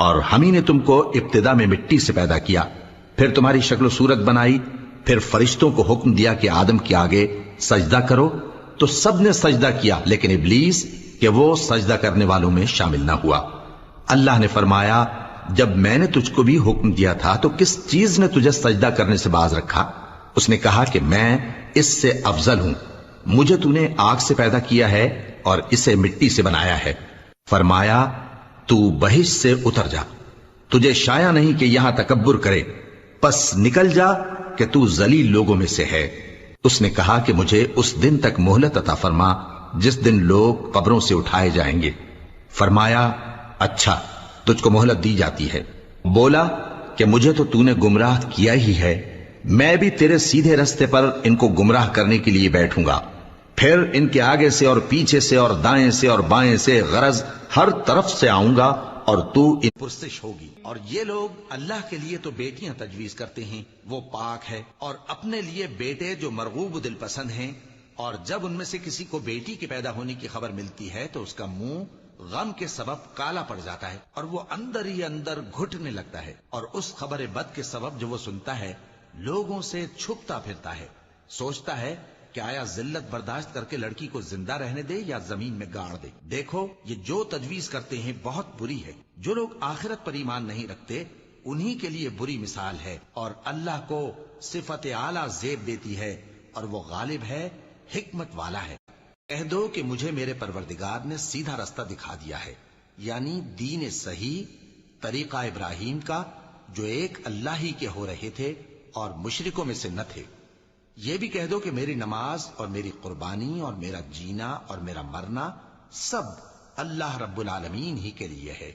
اور ہم ہی نے تم کو ابتدا میں مٹی سے پیدا کیا، پھر تمہاری شکل و صورت بنائی، پھر فرشتوں کو حکم دیا کہ آدم کے آگے سجدہ کرو، تو سب نے سجدہ کیا لیکن ابلیس کہ وہ سجدہ کرنے والوں میں شامل نہ ہوا۔ اللہ نے فرمایا جب میں نے تجھ کو بھی حکم دیا تھا تو کس چیز نے تجھے سجدہ کرنے سے باز رکھا؟ اس نے کہا کہ میں اس سے افضل ہوں، مجھے تو نے آگ سے پیدا کیا ہے اور اسے مٹی سے بنایا ہے۔ فرمایا تو بہشت سے اتر جا، تجھے شایع نہیں کہ یہاں تکبر کرے، پس نکل جا کہ تو ذلیل لوگوں میں سے ہے۔ اس نے کہا کہ مجھے اس دن تک مہلت عطا فرما جس دن لوگ قبروں سے اٹھائے جائیں گے۔ فرمایا اچھا، تجھ کو مہلت دی جاتی ہے۔ بولا کہ مجھے تو نے گمراہ کیا ہی ہے، میں بھی تیرے سیدھے رستے پر ان کو گمراہ کرنے کے لیے بیٹھوں گا، پھر ان کے آگے سے اور پیچھے سے اور دائیں سے اور بائیں سے غرض ہر طرف سے آؤں گا اور تو ان پرستش ہوگی۔ اور یہ لوگ اللہ کے لیے تو بیٹیاں تجویز کرتے ہیں، وہ پاک ہے، اور اپنے لیے بیٹے جو مرغوب دل پسند ہیں، اور جب ان میں سے کسی کو بیٹی کے پیدا ہونے کی خبر ملتی ہے تو اس کا منہ غم کے سبب کالا پڑ جاتا ہے اور وہ اندر ہی اندر گھٹنے لگتا ہے، اور اس خبر بد کے سبب جو وہ سنتا ہے لوگوں سے چھپتا پھرتا ہے، سوچتا ہے کہ آیا ذلت برداشت کر کے لڑکی کو زندہ رہنے دے یا زمین میں گاڑ دے۔ دیکھو یہ جو تجویز کرتے ہیں بہت بری ہے، جو لوگ آخرت پر ایمان نہیں رکھتے انہی کے لیے بری مثال ہے، اور اللہ کو صفت اعلیٰ زیب دیتی ہے اور وہ غالب ہے، حکمت والا ہے۔ کہہ دو کہ مجھے میرے پروردگار نے سیدھا رستہ دکھا دیا ہے، یعنی دین صحیح، طریقہ ابراہیم کا جو ایک اللہ ہی کے ہو رہے تھے اور مشرکوں میں سے نہ تھے۔ یہ بھی کہہ دو کہ میری نماز اور میری قربانی اور میرا جینا اور میرا مرنا سب اللہ رب العالمین ہی کے لیے ہے،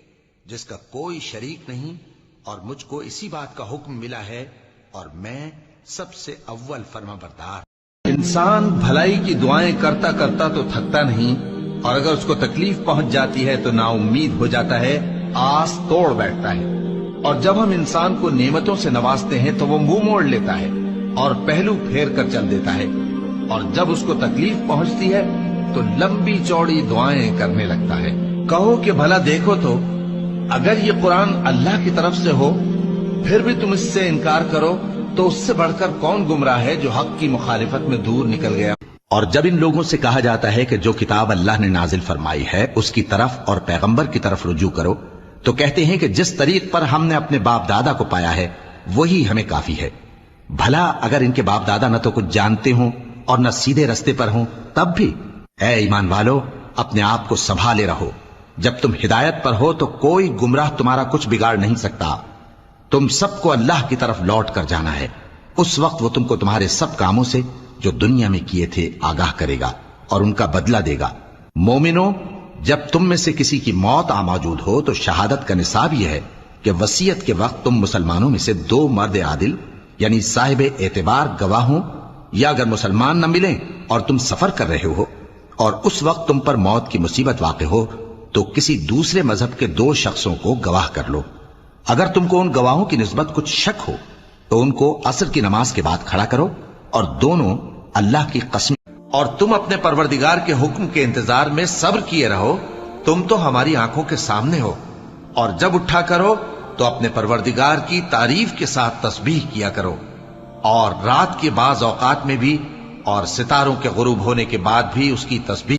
جس کا کوئی شریک نہیں، اور مجھ کو اسی بات کا حکم ملا ہے اور میں سب سے اول فرما بردار۔ انسان بھلائی کی دعائیں کرتا کرتا تو تھکتا نہیں، اور اگر اس کو تکلیف پہنچ جاتی ہے تو نا امید ہو جاتا ہے، آس توڑ بیٹھتا ہے، اور جب ہم انسان کو نعمتوں سے نوازتے ہیں تو وہ منہ موڑ لیتا ہے اور پہلو پھیر کر چل دیتا ہے، اور جب اس کو تکلیف پہنچتی ہے تو لمبی چوڑی دعائیں کرنے لگتا ہے۔ کہو کہ بھلا دیکھو تو اگر یہ قرآن اللہ کی طرف سے ہو پھر بھی تم اس سے انکار کرو تو اس سے بڑھ کر کون گمراہ ہے جو حق کی مخالفت میں دور نکل گیا۔ اور جب ان لوگوں سے کہا جاتا ہے کہ جو کتاب اللہ نے نازل فرمائی ہے اس کی طرف اور پیغمبر کی طرف رجوع کرو، تو کہتے ہیں کہ جس طریق پر ہم نے اپنے باپ دادا کو پایا ہے وہی ہمیں کافی ہے۔ بھلا اگر ان کے باپ دادا نہ تو کچھ جانتے ہوں اور نہ سیدھے رستے پر ہوں تب بھی؟ اے ایمان والو، اپنے آپ کو سنبھالے رہو، جب تم ہدایت پر ہو تو کوئی گمراہ تمہارا کچھ بگاڑ نہیں سکتا۔ تم سب کو اللہ کی طرف لوٹ کر جانا ہے، اس وقت وہ تم کو تمہارے سب کاموں سے جو دنیا میں کیے تھے آگاہ کرے گا اور ان کا بدلہ دے گا۔ مومنو، جب تم میں سے کسی کی موت آ موجود ہو تو شہادت کا نصاب یہ ہے کہ وصیت کے وقت تم مسلمانوں میں سے 2 مرد عادل یعنی صاحب اعتبار گواہ ہوں، یا اگر مسلمان نہ ملیں اور تم سفر کر رہے ہو اور اس وقت تم پر موت کی مصیبت واقع ہو تو کسی دوسرے مذہب کے 2 شخصوں کو گواہ کر لو۔ اگر تم کو ان گواہوں کی نسبت کچھ شک ہو تو ان کو عصر کی نماز کے بعد کھڑا کرو اور دونوں اللہ کی قسم، اور تم اپنے پروردگار کے حکم کے انتظار میں صبر کیے رہو، تم تو ہماری آنکھوں کے سامنے ہو، اور جب اٹھا کرو تو اپنے پروردگار کی تعریف کے ساتھ تسبیح کیا کرو، اور رات کے بعض اوقات میں بھی اور ستاروں کے غروب ہونے کے بعد بھی اس کی تسبیح